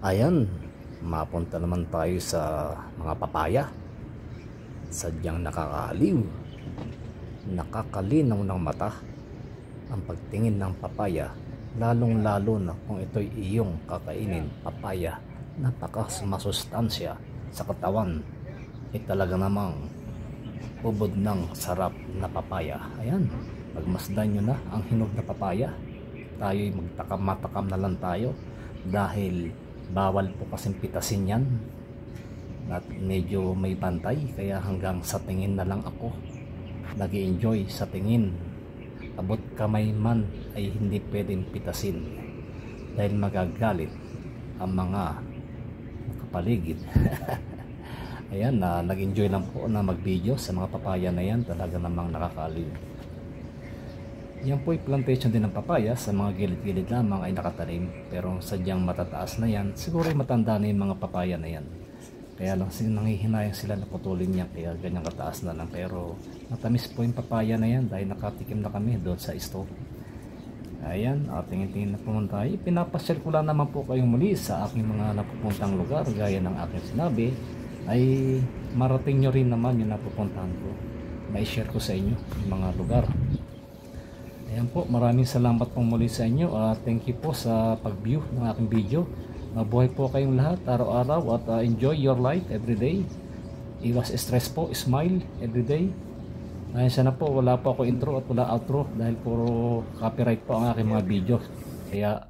Ayan, mapunta naman tayo sa mga papaya. Sadyang nakakaaliw, nakakalinaw ng mata ang pagtingin ng papaya, lalong lalo na kung ito'y iyong kakainin. Papaya, napaka masustansya sa katawan. Talaga namang ubod ng sarap na papaya. Ayan, pagmasdan nyo na ang hinog na papaya, tayo'y magtakam-matakam na lang tayo dahil bawal po kasing pitasin yan at medyo may bantay, kaya hanggang sa tingin na lang ako nag-enjoy sa tingin. Abot kamay man ay hindi pwedeng pitasin dahil magagalit ang mga nakapaligid. Ayan, nag-enjoy lang po na mag-video sa mga papaya na yan, talaga namang nakakaaliw. Yan po ay plantation din ng papaya, sa mga gilid-gilid lamang ay nakatanim, pero sadyang matataas na yan, siguro ay matanda na yung mga papaya na yan. Kaya lang nanghihinayang sila na putulin niya, kaya ganyang kataas na lang. Pero matamis po yung papaya na yan dahil nakatikim na kami doon sa store. Ayan, tingin-tingin na pumunta tayo. Pinapasyal ko lang naman po kayong muli sa aking mga napupuntang lugar. Gaya ng aking sinabi, ay marating nyo rin naman yung napupuntahan ko. Mai-share ko sa inyo yung mga lugar. Ayan po, maraming salamat pong muli sa inyo. Thank you po sa pag-view ng aking video. Mabuhay po kayong lahat araw-araw at enjoy your life everyday. Iwas stress po, smile everyday. Sana po wala po ako intro at wala outro dahil puro copyright po ang aking mga video. Kaya